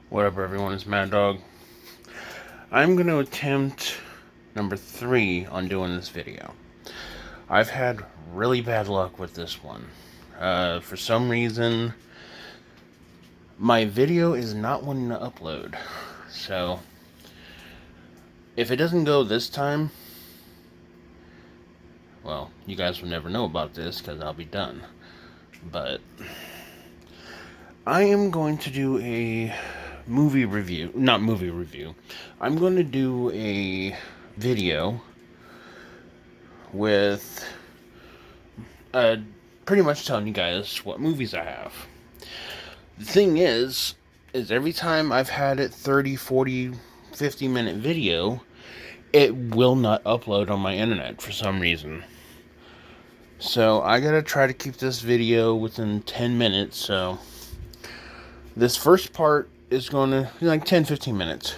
What up, everyone? It's Mad Dog. I'm going to attempt number 3 on doing this video. I've had really bad luck with this one. For some reason, my video is not wanting to upload. So, if it doesn't go this time, well, you guys will never know about this because I'll be done. But, I am going to do a movie review. Not movie review. I'm going to do a video with pretty much telling you guys what movies I have. The thing is every time I've had it 30, 40, 50 minute video, it will not upload on my internet for some reason. So I gotta try to keep this video within 10 minutes, so this first part is going to be like 10-15 minutes.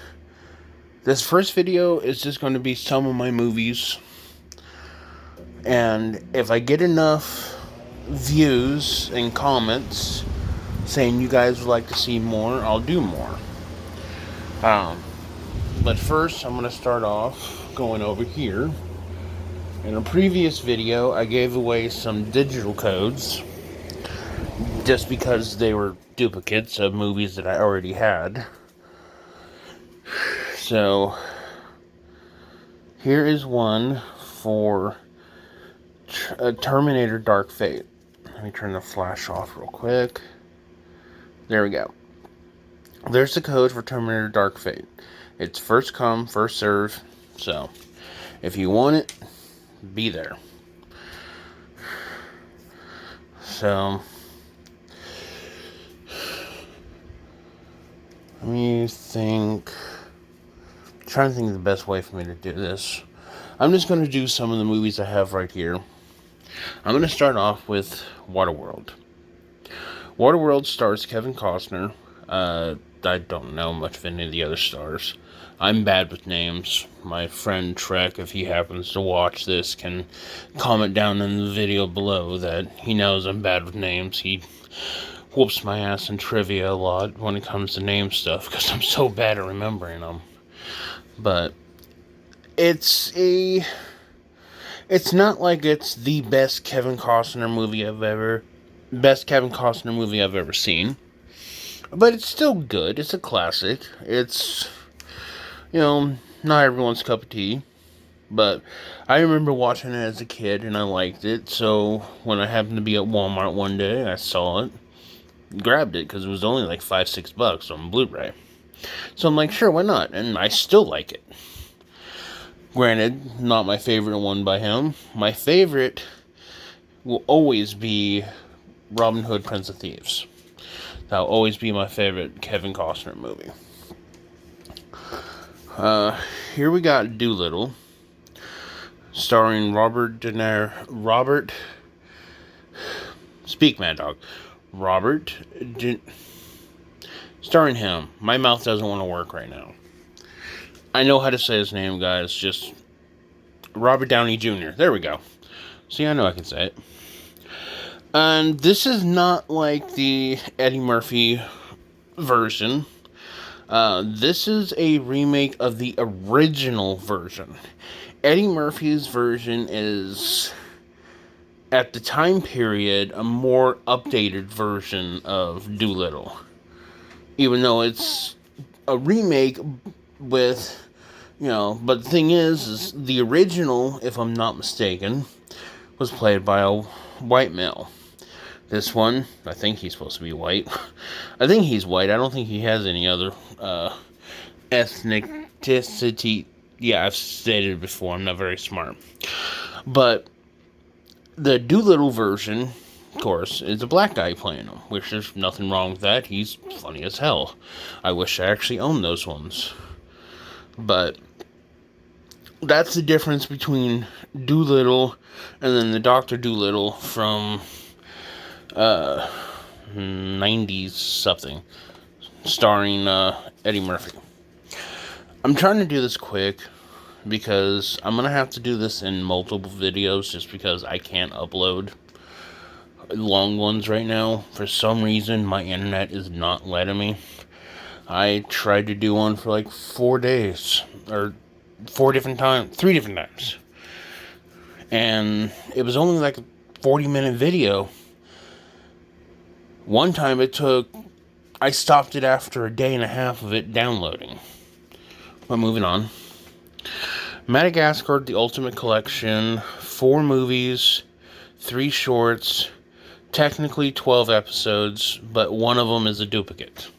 This first video is just going to be some of my movies, and if I get enough views and comments saying you guys would like to see more, I'll do more. But first I'm going to start off going over here. In a previous video I gave away some digital codes just because they were duplicates of movies that I already had. So here is one for Terminator Dark Fate. Let me turn the flash off real quick. There we go. There's the code for Terminator Dark Fate. It's first come, first serve. So if you want it, be there. So let me think. I'm trying to think of the best way for me to do this. I'm just going to do some of the movies I have right here. I'm going to start off with Waterworld. Waterworld stars Kevin Costner. I don't know much of any of the other stars. I'm bad with names. My friend Trek, if he happens to watch this, can comment down in the video below that he knows I'm bad with names. He whoops my ass in trivia a lot when it comes to name stuff because I'm so bad at remembering them. But it's not like it's the best Kevin Costner movie I've ever seen. But it's still good. It's a classic. It's, not everyone's cup of tea. But I remember watching it as a kid and I liked it. So when I happened to be at Walmart one day, I saw it, grabbed it because it was only like $5-6 on Blu-ray. So I'm like, sure, why not? And I still like it. Granted, not my favorite one by him. My favorite will always be Robin Hood, Prince of Thieves. That'll always be my favorite Kevin Costner movie. Here we got Doolittle, starring Speak, Mad Dog. Starring him. My mouth doesn't want to work right now. I know how to say his name, guys. Just Robert Downey Jr. There we go. See, I know I can say it. And this is not like the Eddie Murphy version. This is a remake of the original version. Eddie Murphy's version is, at the time period, a more updated version of Doolittle. Even though it's a remake with, but the thing is the original, if I'm not mistaken, was played by a white male. This one, I think he's supposed to be white. I think he's white. I don't think he has any other ethnicity. Yeah, I've stated it before. I'm not very smart. But the Doolittle version, of course, is a black guy playing him, which there's nothing wrong with that. He's funny as hell. I wish I actually owned those ones. But that's the difference between Doolittle and then the Dr. Doolittle from 90s something, starring Eddie Murphy. I'm trying to do this quick because I'm gonna have to do this in multiple videos just because I can't upload long ones right now. For some reason my internet is not letting me. I tried to do one for like 4 days, or 3 different times. And it was only like a 40-minute video. One time I stopped it after a day and a half of it downloading. But moving on. Madagascar, the Ultimate Collection, 4 movies, 3 shorts, technically 12 episodes, but one of them is a duplicate.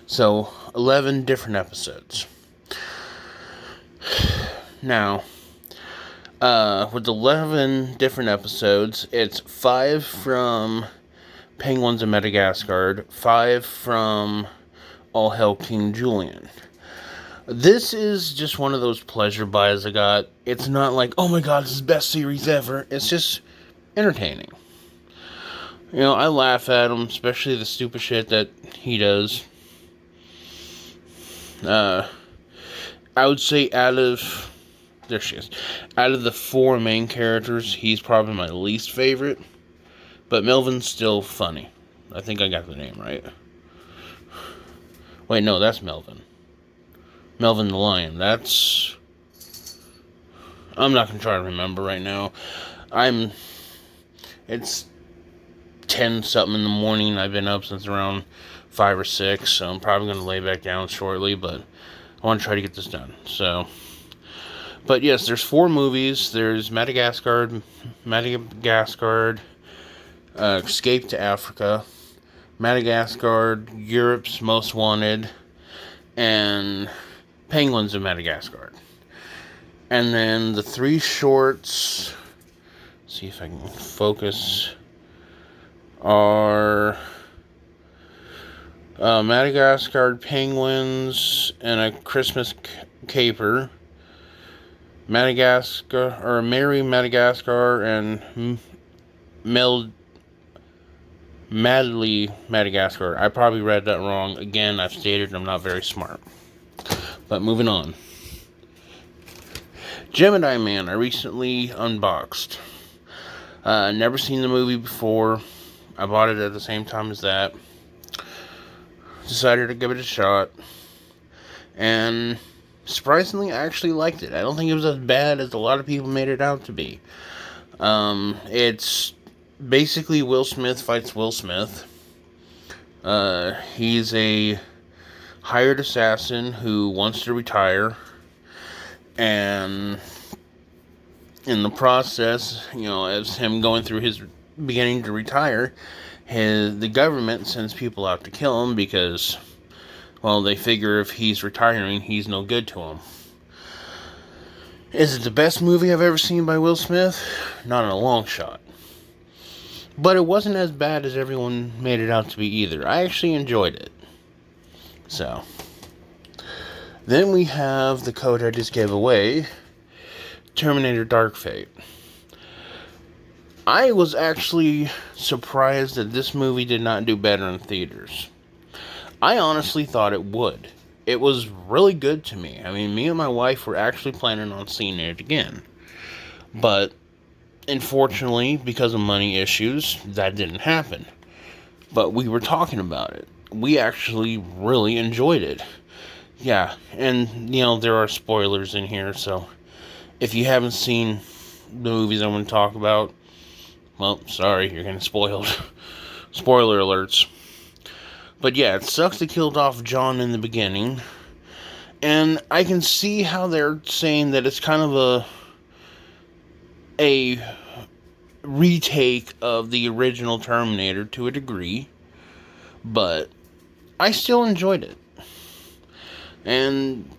So, 11 different episodes. Now, with 11 different episodes, it's 5 from Penguins of Madagascar, 5 from All Hail King Julian. This is just one of those pleasure buys I got. It's not like, oh my god, this is the best series ever. It's just entertaining. You know, I laugh at him, especially the stupid shit that he does. I would say there she is. Out of the 4 main characters, he's probably my least favorite. But Melvin's still funny. I think I got the name right. Wait, no, that's Melvin. Melvin the Lion. I'm not going to try to remember right now. It's 10 something in the morning. I've been up since around 5 or 6. So I'm probably going to lay back down shortly. But I want to try to get this done. So, but yes, there's 4 movies. There's Madagascar, Escape to Africa, Madagascar, Europe's Most Wanted, and Penguins of Madagascar. And then the 3 shorts, see if I can focus, are Madagascar Penguins and a Christmas Caper, Merry Madagascar, and Madly Madagascar. I probably read that wrong. Again, I've stated I'm not very smart. But moving on. Gemini Man, I recently unboxed. Never seen the movie before. I bought it at the same time as that. Decided to give it a shot. And surprisingly, I actually liked it. I don't think it was as bad as a lot of people made it out to be. It's basically Will Smith fights Will Smith. He's a hired assassin who wants to retire, and in the process, you know, as him going through his beginning to retire, the government sends people out to kill him because, well, they figure if he's retiring, he's no good to them. Is it the best movie I've ever seen by Will Smith? Not in a long shot. But it wasn't as bad as everyone made it out to be either. I actually enjoyed it. So. Then we have the code I just gave away. Terminator Dark Fate. I was actually surprised that this movie did not do better in theaters. I honestly thought it would. It was really good to me. I mean, me and my wife were actually planning on seeing it again. But unfortunately, because of money issues, that didn't happen. But we were talking about it. We actually really enjoyed it. Yeah, and, you know, there are spoilers in here, so if you haven't seen the movies I'm going to talk about, well, sorry, you're getting spoiled. Spoiler alerts. But yeah, it sucks they killed off John in the beginning. And I can see how they're saying that it's kind of a retake of the original Terminator to a degree, but I still enjoyed it. And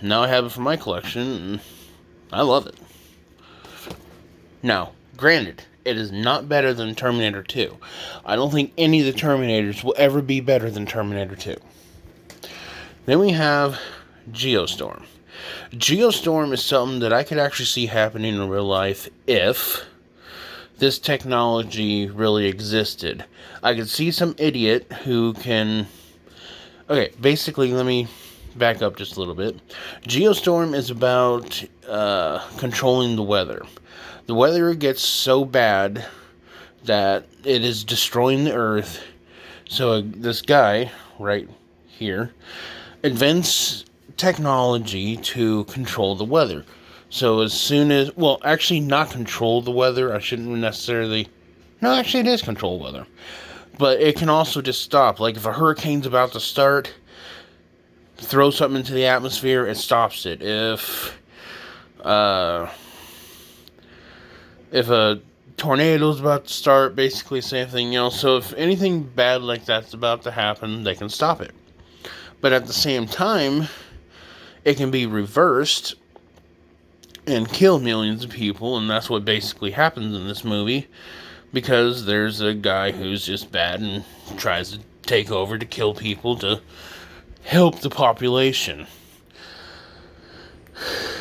now I have it for my collection, and I love it. Now, granted, it is not better than Terminator 2. I don't think any of the Terminators will ever be better than Terminator 2. Then we have Geostorm. Geostorm is something that I could actually see happening in real life if this technology really existed. I could see some idiot who can... Okay, basically, let me back up just a little bit. Geostorm is about controlling the weather. The weather gets so bad that it is destroying the earth. So this guy, right here invents technology to control the weather. So as soon as, well, actually not control the weather, I shouldn't necessarily, no, actually it is control weather. But it can also just stop. Like if a hurricane's about to start, throw something into the atmosphere, it stops it. If a tornado's about to start, basically same thing, so if anything bad like that's about to happen, they can stop it. But at the same time, it can be reversed and kill millions of people, and that's what basically happens in this movie, because there's a guy who's just bad and tries to take over to kill people to help the population.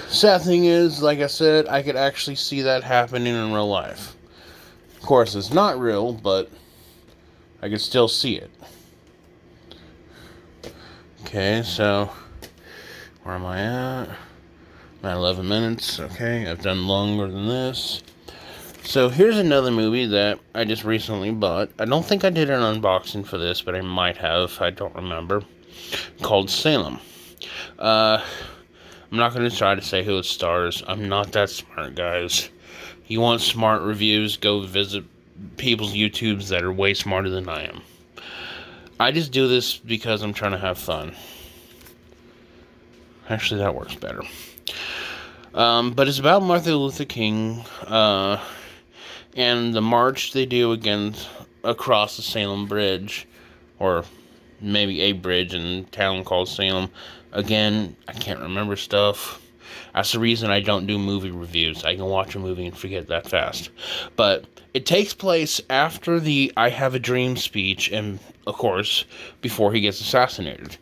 Sad thing is, like I said, I could actually see that happening in real life. Of course, it's not real, but I could still see it. Okay, so where am I at? I'm at 11 minutes. Okay, I've done longer than this. So here's another movie that I just recently bought. I don't think I did an unboxing for this, but I might have. I don't remember. Called Selma. I'm not going to try to say who it stars. I'm not that smart, guys. You want smart reviews, go visit people's YouTubes that are way smarter than I am. I just do this because I'm trying to have fun. Actually, that works better. But it's about Martin Luther King, and the march they do across the Salem Bridge, or maybe a bridge in a town called Salem. Again, I can't remember stuff. That's the reason I don't do movie reviews. I can watch a movie and forget that fast. But it takes place after the I Have a Dream speech, and, of course, before he gets assassinated.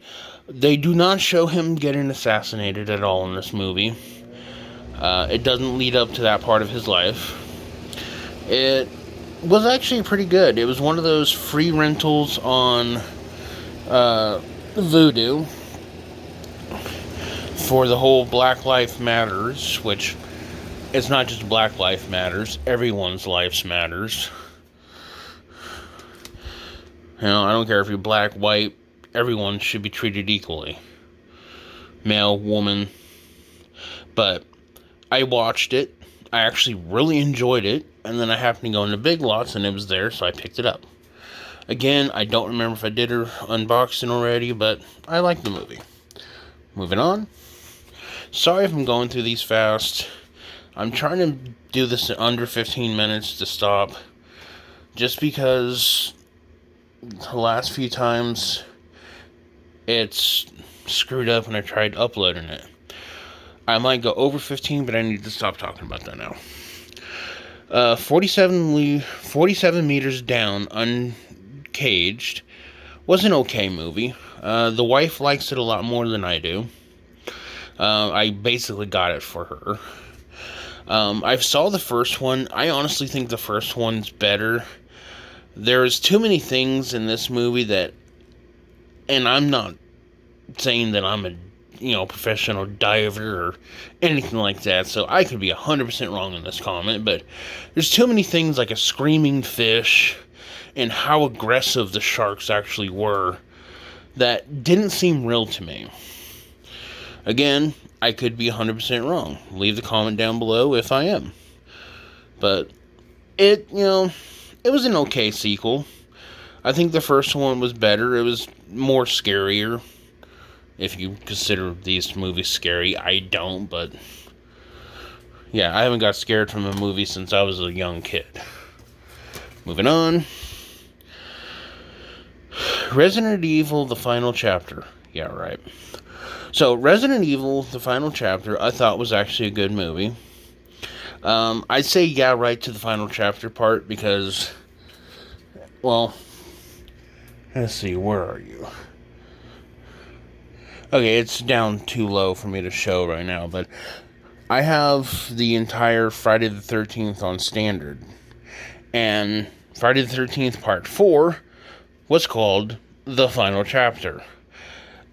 They do not show him getting assassinated at all in this movie. It doesn't lead up to that part of his life. It was actually pretty good. It was one of those free rentals on Vudu for the whole Black Lives Matters, which it's not just Black Lives Matters, everyone's lives matters. I don't care if you're black, white, everyone should be treated equally. Male, woman. But I watched it. I actually really enjoyed it. And then I happened to go into Big Lots and it was there, so I picked it up. Again, I don't remember if I did an unboxing already, but I like the movie. Moving on. Sorry if I'm going through these fast. I'm trying to do this in under 15 minutes to stop. Just because the last few times it's screwed up when I tried uploading it. I might go over 15, but I need to stop talking about that now. 47 meters down, uncaged, was an okay movie. The wife likes it a lot more than I do. I basically got it for her. I saw the first one. I honestly think the first one's better. There's too many things in this movie that, and I'm not saying that I'm a professional diver or anything like that, so I could be 100% wrong in this comment, but there's too many things like a screaming fish and how aggressive the sharks actually were that didn't seem real to me. Again, I could be 100% wrong. Leave the comment down below if I am. But it was an okay sequel. I think the first one was better. It was more scarier. If you consider these movies scary, I don't, but yeah, I haven't got scared from a movie since I was a young kid. Moving on. Resident Evil, the final chapter. Yeah, right. So, Resident Evil, the final chapter, I thought was actually a good movie. I'd say yeah, right to the final chapter part because, well, let's see, where are you? Okay, it's down too low for me to show right now, but I have the entire Friday the 13th on standard. And Friday the 13th Part 4 was called The Final Chapter.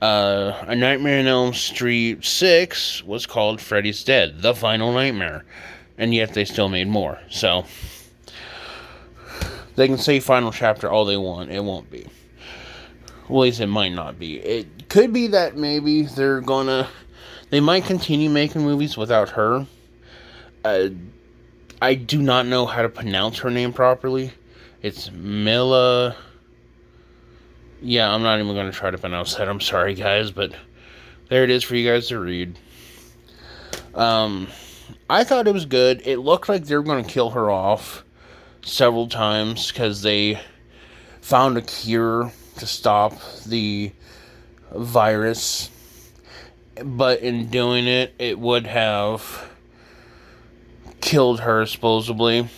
A Nightmare on Elm Street 6 was called Freddy's Dead, The Final Nightmare. And yet they still made more. So, they can say Final Chapter all they want. It won't be. Well, at least it might not be. It could be that maybe they might continue making movies without her. Uh, I do not know how to pronounce her name properly. It's Mila. Yeah, I'm not even going to try to pronounce that. I'm sorry, guys, but there it is for you guys to read. I thought it was good. It looked like they were going to kill her off several times because they found a cure to stop the virus. But in doing it, it would have killed her, supposedly.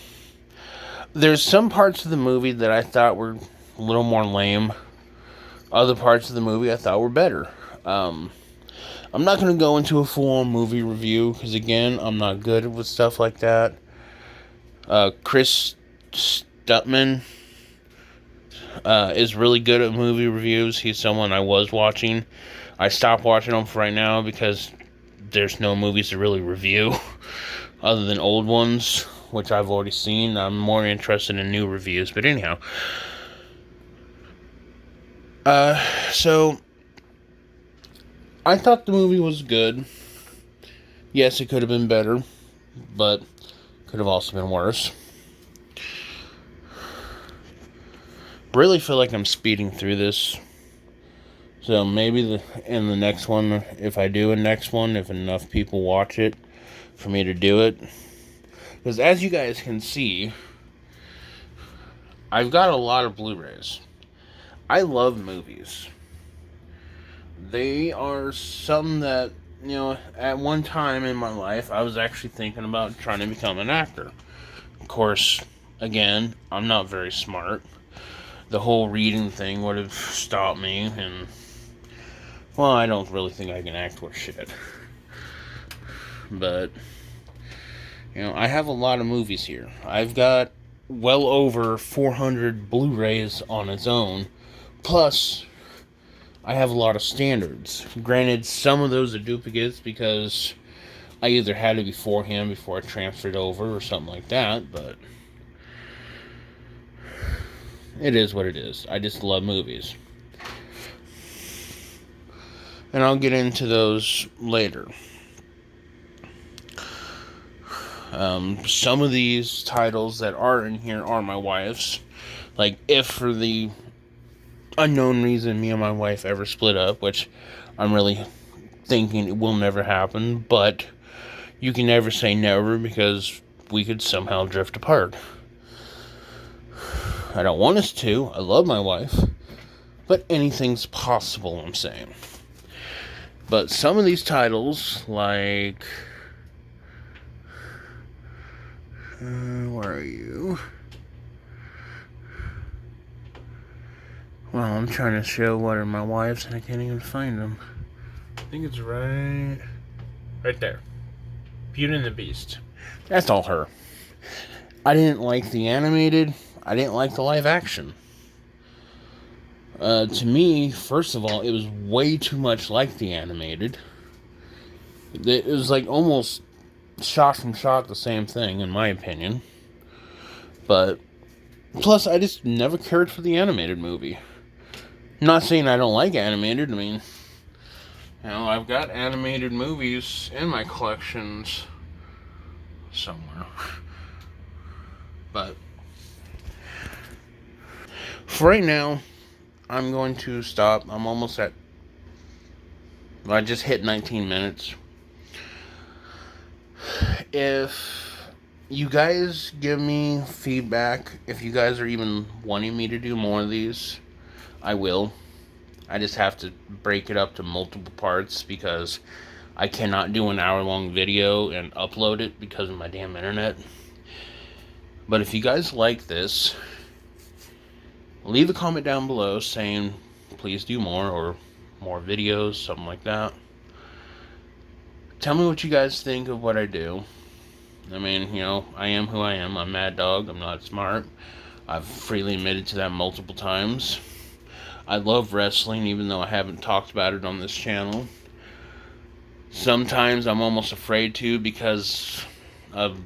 There's some parts of the movie that I thought were a little more lame. Other parts of the movie I thought were better. I'm not going to go into a full-on movie review, because again, I'm not good with stuff like that. Chris Stuttman is really good at movie reviews. He's someone I was watching. I stopped watching them for right now because there's no movies to really review other than old ones, which I've already seen. I'm more interested in new reviews, but anyhow. So I thought the movie was good. Yes, it could have been better, but could have also been worse. Really feel like I'm speeding through this. So maybe in the next one, if I do a next one, if enough people watch it for me to do it. Because as you guys can see, I've got a lot of Blu-rays. I love movies. They are something that, at one time in my life, I was actually thinking about trying to become an actor. Of course, again, I'm not very smart. The whole reading thing would have stopped me, and, well, I don't really think I can act worth shit. But, I have a lot of movies here. I've got well over 400 Blu-rays on its own, plus I have a lot of standards. Granted, some of those are duplicates because I either had it beforehand before I transferred over or something like that, but it is what it is. I just love movies. And I'll get into those later. Some of these titles that are in here are my wife's. Like, if for the unknown reason me and my wife ever split up, which I'm really thinking it will never happen, but you can never say never because we could somehow drift apart. I don't want us to. I love my wife, but anything's possible, I'm saying. But some of these titles, like where are you? Well, I'm trying to show what are my wife's and I can't even find them. I think it's right there. Beauty and the Beast. That's all her. I didn't like the animated. I didn't like the live action. To me, first of all, it was way too much like the animated. It was like almost shot from shot the same thing, in my opinion. But, plus, I just never cared for the animated movie. I'm not saying I don't like animated. I mean, I've got animated movies in my collections somewhere. But for right now, I'm going to stop. I'm almost at... I just hit 19 minutes. If you guys give me feedback, if you guys are even wanting me to do more of these, I will. I just have to break it up to multiple parts because I cannot do an hour-long video and upload it because of my damn internet. But if you guys like this, leave a comment down below saying please do more or more videos, something like that. Tell me what you guys think of what I do. I mean, I am who I am. I'm Mad Dog. I'm not smart. I've freely admitted to that multiple times. I love wrestling, even though I haven't talked about it on this channel. Sometimes I'm almost afraid to because of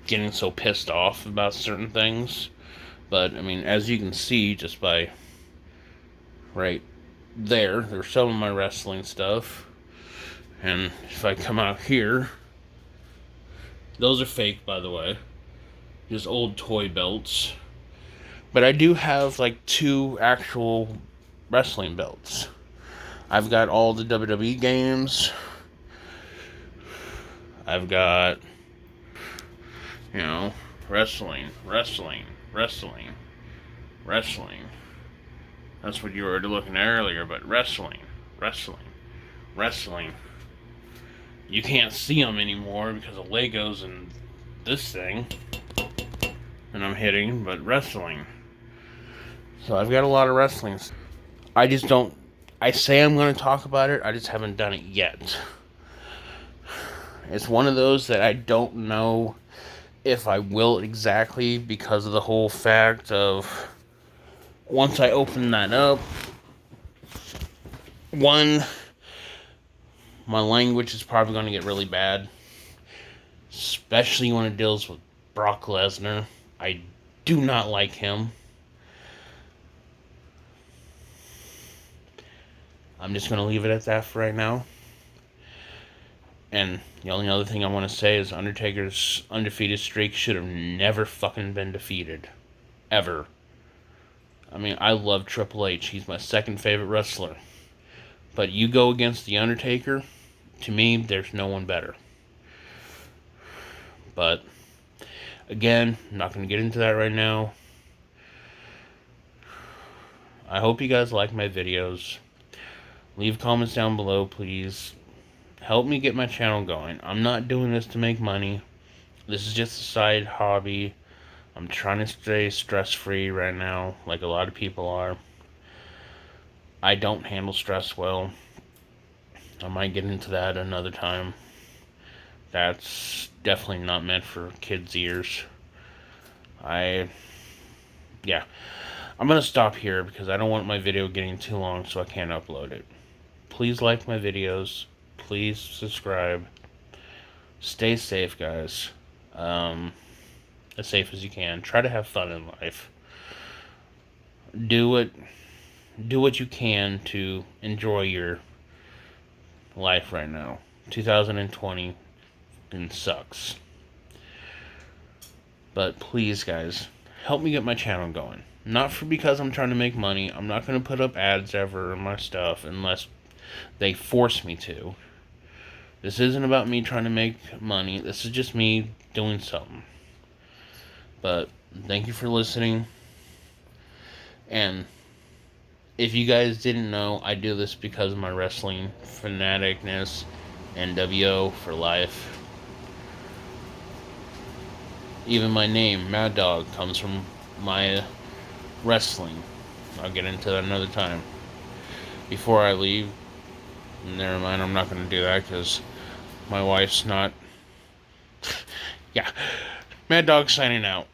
getting so pissed off about certain things. But, I mean, as you can see, just by right They're selling my wrestling stuff. And if I come out here, those are fake, by the way. Just old toy belts. But I do have like 2 actual wrestling belts. I've got all the WWE games. I've got, wrestling. That's what you were looking at earlier, but wrestling. You can't see them anymore because of Legos and this thing. And I'm hitting, but wrestling. So I've got a lot of wrestling. I just don't. I say I'm going to talk about it, I just haven't done it yet. It's one of those that I don't know if I will exactly because of the whole fact of once I open that up, one, my language is probably going to get really bad, especially when it deals with Brock Lesnar. I do not like him. I'm just going to leave it at that for right now. And the only other thing I want to say is Undertaker's undefeated streak should have never fucking been defeated. Ever. I mean, I love Triple H. He's my second favorite wrestler. But you go against The Undertaker, to me, there's no one better. But, again, I'm not going to get into that right now. I hope you guys like my videos. Leave comments down below, please. Help me get my channel going. I'm not doing this to make money. This is just a side hobby. I'm trying to stay stress-free right now, like a lot of people are. I don't handle stress well. I might get into that another time. That's definitely not meant for kids' ears. I'm going to stop here because I don't want my video getting too long so I can't upload it. Please like my videos. Please subscribe. Stay safe, guys. As safe as you can. Try to have fun in life. Do what you can to enjoy your life right now. 2020 sucks. But please, guys, help me get my channel going. Not because I'm trying to make money. I'm not going to put up ads ever on my stuff unless they force me to. This isn't about me trying to make money. This is just me doing something. But thank you for listening. And if you guys didn't know, I do this because of my wrestling fanaticness. NWO for life. Even my name, Mad Dog, comes from my wrestling. I'll get into that another time. Before I leave, never mind, I'm not going to do that because my wife's not... Yeah. Mad Dog signing out.